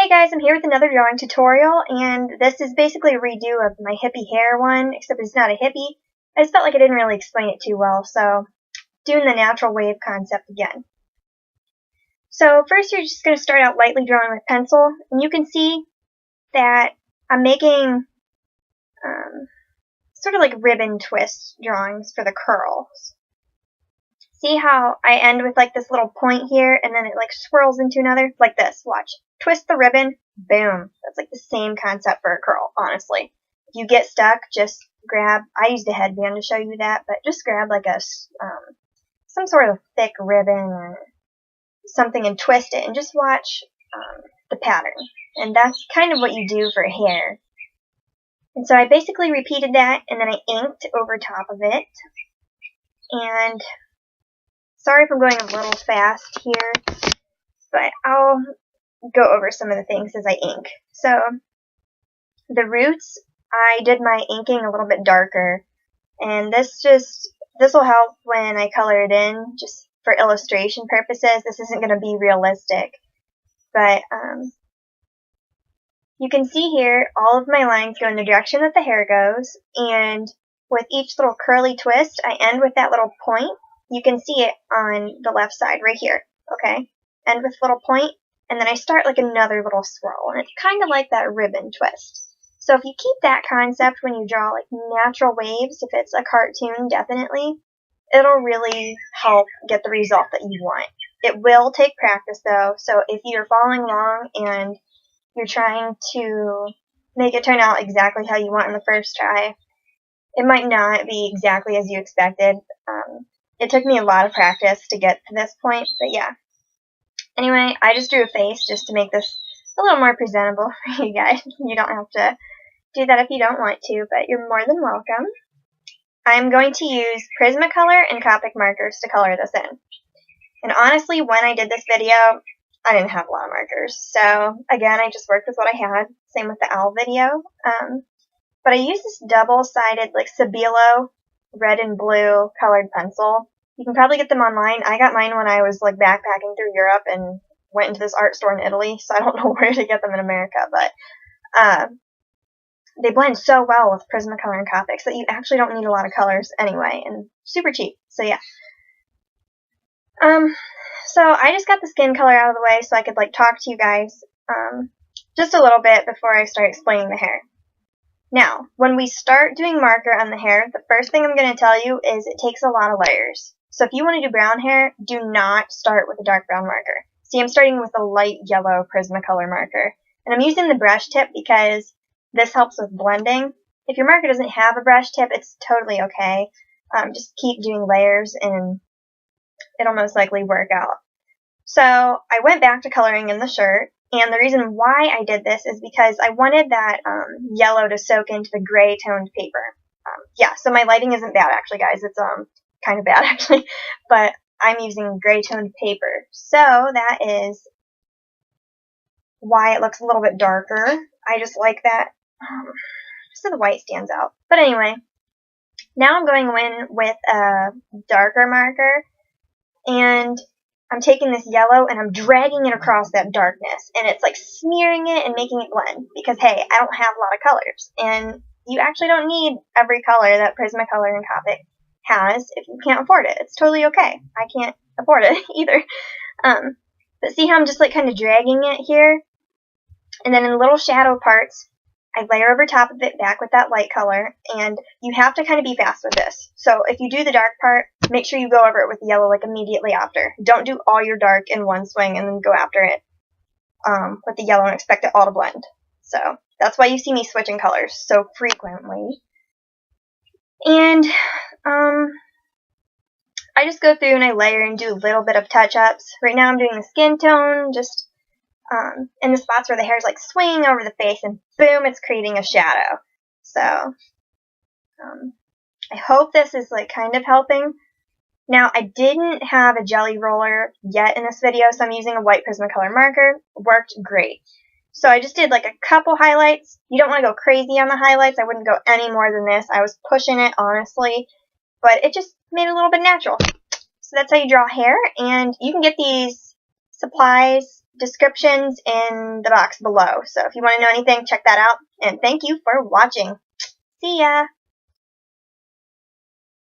guys, I'm here with another drawing tutorial, and this is basically a redo of my hippie hair one, except it's not a hippie. I just felt like I didn't really explain it too well, so doing the natural wave concept again. So first you're just going to start out lightly drawing with pencil, and you can see that I'm making sort of like ribbon twist drawings for the curls. See how I end with like this little point here, and then it like swirls into another, like this, watch. Twist the ribbon, boom. That's like the same concept for a curl, honestly. If you get stuck, just grab, I used a headband to show you that, but just grab like a, some sort of thick ribbon or something and twist it, and just watch the pattern. And that's kind of what you do for hair. And so I basically repeated that, and then I inked over top of it. And sorry if I'm going a little fast here, but I'll go over some of the things as I ink. So the roots, I did my inking a little bit darker, and this will help when I color it in, just for illustration purposes. This isn't going to be realistic, but you can see here all of my lines go in the direction that the hair goes, and with each little curly twist I end with that little point. You can see it on the left side right here, okay? End with a little point, and then I start like another little swirl, and it's kind of like that ribbon twist. So if you keep that concept when you draw like natural waves, if it's a cartoon, definitely, it'll really help get the result that you want. It will take practice though, so if you're following along and you're trying to make it turn out exactly how you want in the first try, it might not be exactly as you expected. It took me a lot of practice to get to this point, but yeah. Anyway, I just drew a face just to make this a little more presentable for you guys. You don't have to do that if you don't want to, but you're more than welcome. I'm going to use Prismacolor and Copic Markers to color this in. And honestly, when I did this video, I didn't have a lot of markers. So again, I just worked with what I had. Same with the owl video. But I used this double-sided like Sabilo red and blue colored pencil. You can probably get them online. I got mine when I was like backpacking through Europe and went into this art store in Italy, so I don't know where to get them in America, but they blend so well with Prismacolor and Copics that you actually don't need a lot of colors anyway, and super cheap. So yeah. So I just got the skin color out of the way so I could like talk to you guys just a little bit before I start explaining the hair. Now, when we start doing marker on the hair, the first thing I'm going to tell you is it takes a lot of layers. So if you want to do brown hair, do not start with a dark brown marker. See, I'm starting with a light yellow Prismacolor marker. And I'm using the brush tip because this helps with blending. If your marker doesn't have a brush tip, it's totally okay. Just keep doing layers and it'll most likely work out. So I went back to coloring in the shirt. And the reason why I did this is because I wanted that yellow to soak into the gray toned paper. Yeah, so my lighting isn't bad actually, guys. It's kind of bad actually, but I'm using gray toned paper. So that is why it looks a little bit darker. I just like that, so the white stands out. But anyway, now I'm going in with a darker marker, and I'm taking this yellow and I'm dragging it across that darkness, and it's like smearing it and making it blend because, hey, I don't have a lot of colors, and you actually don't need every color that Prismacolor and Copic has if you can't afford it. It's totally okay. I can't afford it either. But see how I'm just like kind of dragging it here? And then in little shadow parts, I layer over top of it back with that light color, and you have to kind of be fast with this. So if you do the dark part, make sure you go over it with the yellow like immediately after. Don't do all your dark in one swing and then go after it with the yellow and expect it all to blend. So that's why you see me switching colors so frequently. And I just go through and I layer and do a little bit of touch-ups. Right now I'm doing the skin tone, just in the spots where the hair's like swinging over the face, and boom, it's creating a shadow. So I hope this is like kind of helping. Now, I didn't have a jelly roller yet in this video, so I'm using a white Prismacolor marker. Worked great. So I just did like a couple highlights. You don't want to go crazy on the highlights. I wouldn't go any more than this. I was pushing it, honestly, but it just made it a little bit natural. So that's how you draw hair, and you can get these supplies descriptions in the box below. So if you want to know anything, check that out. And thank you for watching. See ya!